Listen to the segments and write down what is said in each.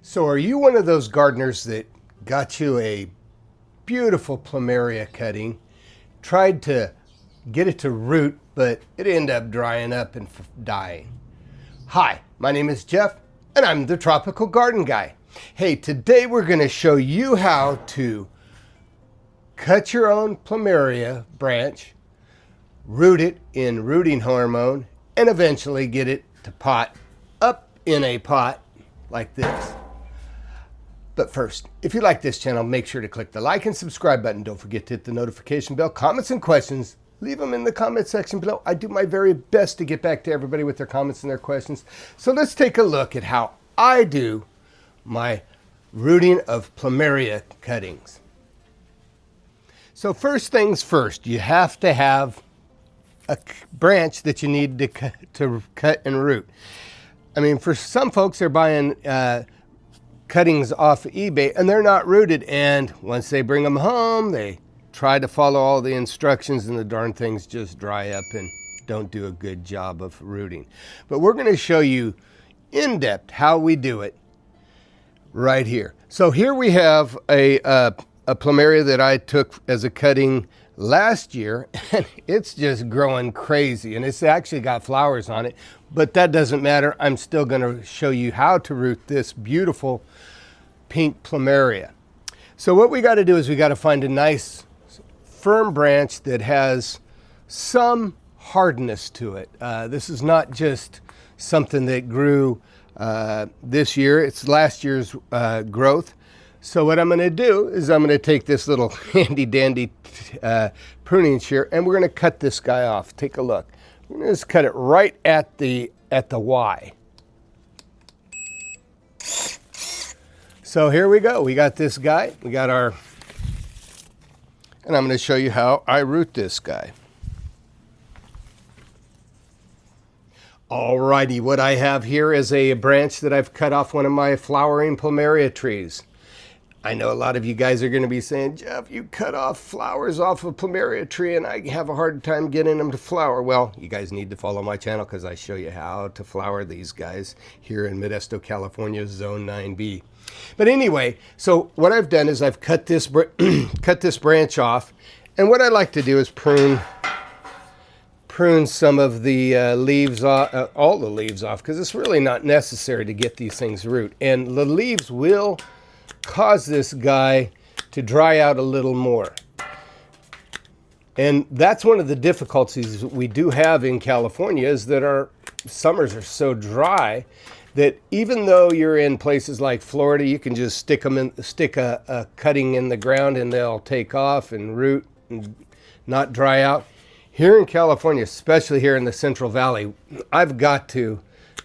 So are you one of those gardeners that got you a beautiful Plumeria cutting, tried to get it to root, but it ended up drying up and dying? Hi, my name is Jeff, and I'm the Tropical Garden Guy. Hey, today we're going to show you how to cut your own Plumeria branch, root it in rooting hormone, and eventually get it to pot up in a pot like this. But first, if you like this channel, make sure to click the like and subscribe button. Don't forget to hit the notification bell. Comments and questions, leave them in the comment section below. I do my very best to get back to everybody with their comments and their questions. So let's take a look at how I do my rooting of Plumeria cuttings. So first things first, you have to have a branch that you need to cut and root. I mean, for some folks, they're buying cuttings off of eBay and they're not rooted, and once they bring them home they try to follow all the instructions and the darn things just dry up and don't do a good job of rooting. But we're going to show you in depth how we do it right here. So here we have a Plumeria that I took as a cutting last year, and it's just growing crazy, and it's actually got flowers on it, but that doesn't matter. I'm still going to show you how to root this beautiful pink Plumeria. So what we got to do is we got to find a nice firm branch that has some hardness to it. This is not just something that grew this year, it's last year's growth. So what I'm going to do is I'm going to take this little handy dandy pruning shear, and we're going to cut this guy off. Take a look. We're going to just cut it right at the Y. So here we go. We got this guy. We got our, and I'm going to show you how I root this guy. Alrighty, what I have here is a branch that I've cut off one of my flowering Plumeria trees. I know a lot of you guys are going to be saying, Jeff, you cut off flowers off a Plumeria tree and I have a hard time getting them to flower. Well, you guys need to follow my channel because I show you how to flower these guys here in Modesto, California, Zone 9B. But anyway, so what I've done is I've cut this branch off, and what I like to do is prune some of the leaves off, all the leaves off, because it's really not necessary to get these things root. And the leaves will cause this guy to dry out a little more. And that's one of the difficulties we do have in California, is that our summers are so dry that even though you're in places like Florida, you can just stick a cutting in the ground and they'll take off and root and not dry out. Here in California, especially here in the Central Valley, I've got to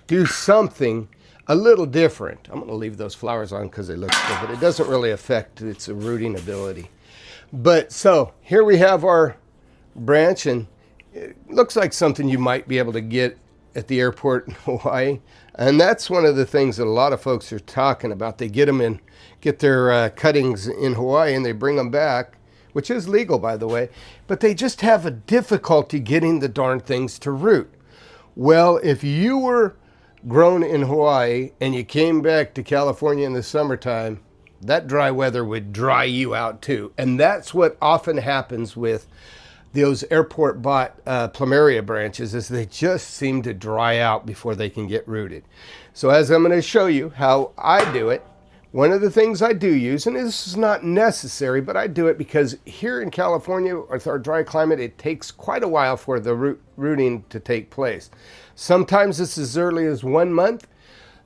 do something a little different. I'm going to leave those flowers on because they look good, but it doesn't really affect its rooting ability. But so here we have our branch, and it looks like something you might be able to get at the airport in Hawaii. And that's one of the things that a lot of folks are talking about. They get their cuttings in Hawaii and they bring them back, which is legal, by the way, but they just have a difficulty getting the darn things to root. Well, if you were grown in Hawaii and you came back to California in the summertime, that dry weather would dry you out too. And that's what often happens with those airport bought Plumeria branches, is they just seem to dry out before they can get rooted. So as I'm going to show you how I do it, one of the things I do use, and this is not necessary, but I do it because here in California, with our dry climate, it takes quite a while for the rooting to take place. Sometimes it's as early as 1 month.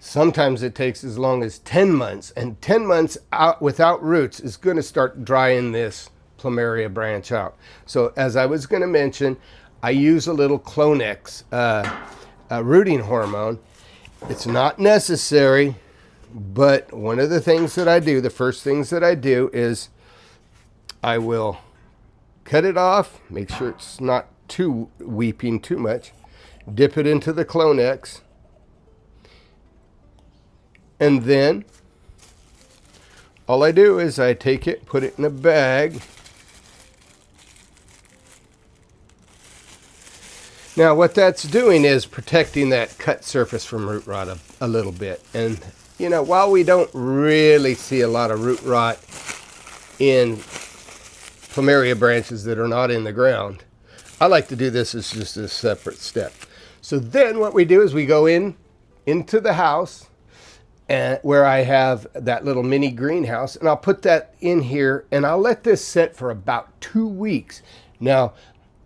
Sometimes it takes as long as 10 months. And 10 months out without roots is going to start drying this Plumeria branch out. So as I was going to mention, I use a little Clonex rooting hormone. It's not necessary, but one of the things that I do, the first things that I do is I will cut it off, make sure it's not too weeping too much, dip it into the Clonex, and then all I do is I take it, put it in a bag. Now what that's doing is protecting that cut surface from root rot a little bit. And you know, while we don't really see a lot of root rot in Plumeria branches that are not in the ground, I like to do this as just a separate step. So then what we do is we go into the house, and where I have that little mini greenhouse, and I'll put that in here, and I'll let this set for about 2 weeks. Now,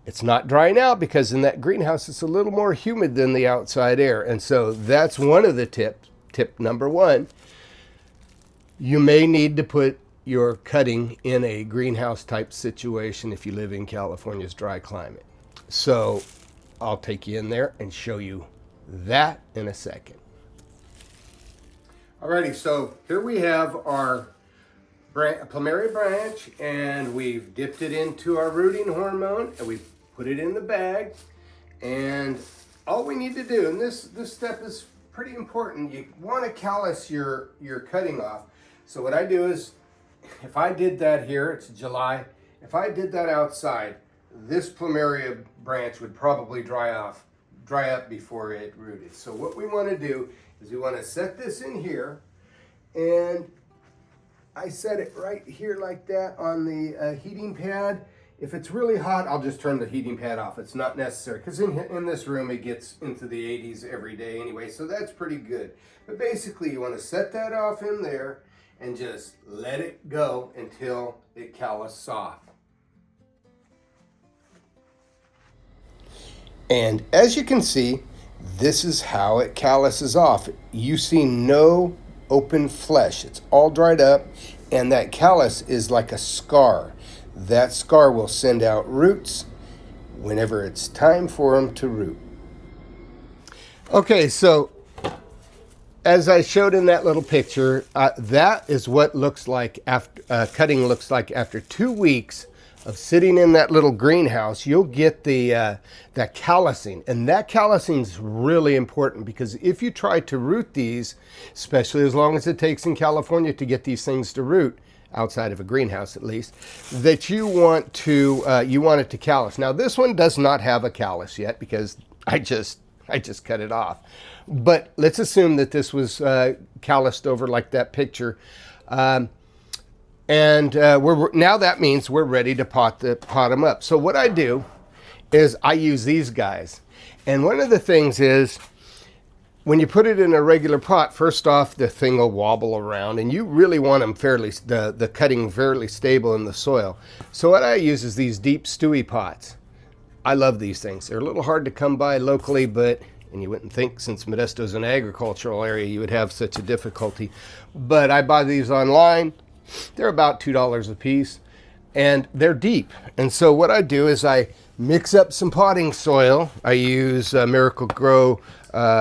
it's not drying out because in that greenhouse it's a little more humid than the outside air, and so that's one of the tips. Tip number one, you may need to put your cutting in a greenhouse type situation if you live in California's dry climate. So I'll take you in there and show you that in a second. Alrighty, so here we have our Plumeria branch, and we've dipped it into our rooting hormone, and we put it in the bag. And all we need to do, and this step is pretty important, you want to callus your cutting off. So what I do is, if I did that here, it's July, if I did that outside, this Plumeria branch would probably dry up before it rooted. So what we want to do is we want to set this in here, and I set it right here like that on the heating pad. If it's really hot, I'll just turn the heating pad off. It's not necessary because in this room it gets into the 80s every day anyway, so that's pretty good. But basically you want to set that off in there and just let it go until it calluses off. And as you can see, this is how it calluses off. You see no open flesh. It's all dried up, and that callus is like a scar. That scar will send out roots whenever it's time for them to root. Okay, so as I showed in that little picture, that is what looks like after cutting looks like after 2 weeks of sitting in that little greenhouse. You'll get that callousing, and that callousing is really important because if you try to root these, especially as long as it takes in California to get these things to root, outside of a greenhouse at least, that you want it to callus. Now this one does not have a callus yet because I just cut it off. But let's assume that this was calloused over like that picture. Now that means we're ready to pot them up. So what I do is I use these guys. And one of the things is, when you put it in a regular pot, first off, the thing will wobble around, and you really want them the cutting fairly stable in the soil. So what I use is these deep stewy pots. I love these things. They're a little hard to come by locally, and you wouldn't think since Modesto's an agricultural area you would have such a difficulty. But I buy these online. They're about $2 a piece, and they're deep. And so what I do is I mix up some potting soil. I use Miracle Grow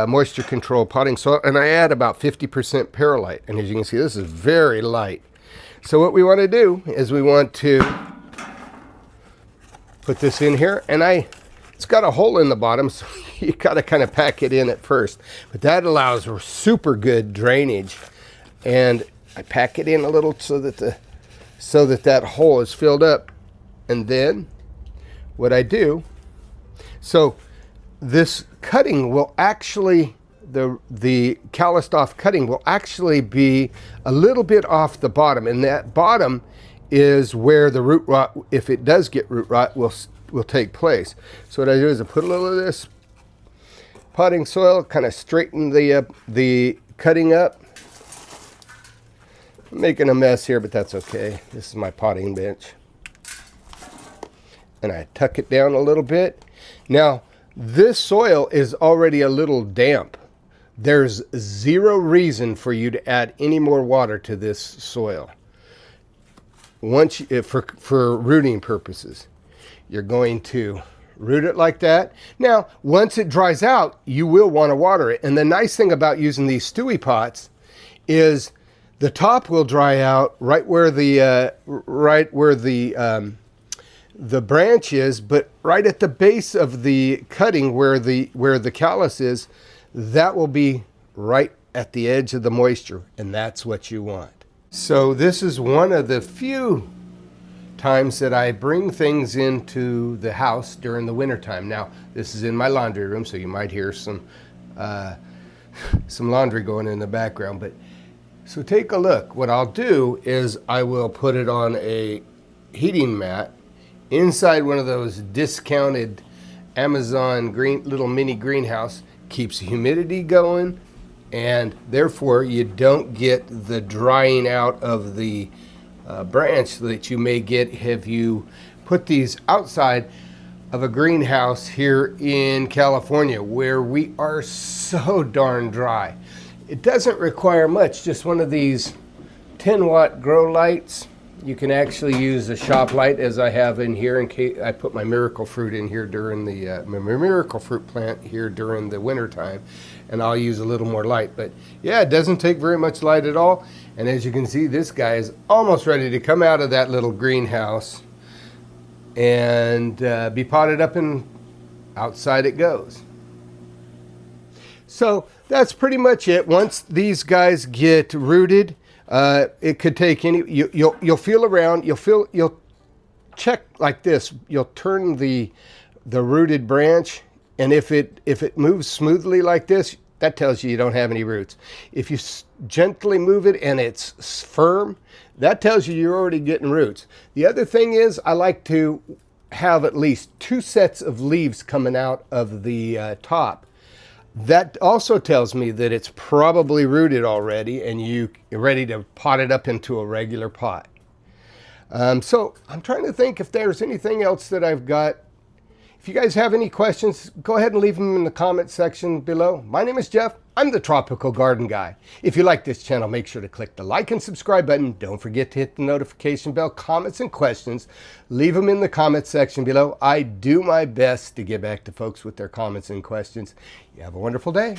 moisture control potting soil, and I add about 50% perlite. And as you can see, this is very light. So what we want to do is we want to put this in here, and it's got a hole in the bottom, so you got to kind of pack it in at first. But that allows super good drainage, and I pack it in a little so that that hole is filled up. And then what I do, so this cutting will actually, the calloused off cutting will actually be a little bit off the bottom, and that bottom is where the root rot, if it does get root rot, will take place. So what I do is I put a little of this potting soil, kind of straighten the cutting up. I'm making a mess here, but that's okay. This is my potting bench. And I tuck it down a little bit. Now, this soil is already a little damp. There's zero reason for you to add any more water to this soil for rooting purposes. You're going to root it like that. Now, once it dries out, you will want to water it. And the nice thing about using these stewy pots is the top will dry out right where the branch is, but right at the base of the cutting where the callus is, that will be right at the edge of the moisture, and that's what you want. So this is one of the few times that I bring things into the house during the wintertime. Now, this is in my laundry room, so you might hear some laundry going in the background, but So take a look. What I'll do is I will put it on a heating mat inside one of those discounted Amazon little mini greenhouse. Keeps the humidity going, and therefore you don't get the drying out of the branch that you may get if you put these outside of a greenhouse here in California, where we are so darn dry. It doesn't require much, just one of these 10-watt grow lights. You can actually use a shop light, as I have in here, in case I put my miracle fruit in here during the my miracle fruit plant here during the winter time, and I'll use a little more light. But yeah, it doesn't take very much light at all. And as you can see, this guy is almost ready to come out of that little greenhouse and be potted up, and outside it goes. So that's pretty much it. Once these guys get rooted, it could take any. You'll feel around. You'll check like this. You'll turn the rooted branch, and if it moves smoothly like this, that tells you don't have any roots. If you gently move it and it's firm, that tells you you're already getting roots. The other thing is, I like to have at least 2 sets of leaves coming out of the top. That also tells me that it's probably rooted already and you're ready to pot it up into a regular pot. So I'm trying to think if there's anything else that I've got. If you guys have any questions, go ahead and leave them in the comment section below. My name is Jeff. I'm the Tropical Garden Guy. If you like this channel, make sure to click the like and subscribe button. Don't forget to hit the notification bell. Comments and questions, leave them in the comment section below. I do my best to get back to folks with their comments and questions. You have a wonderful day.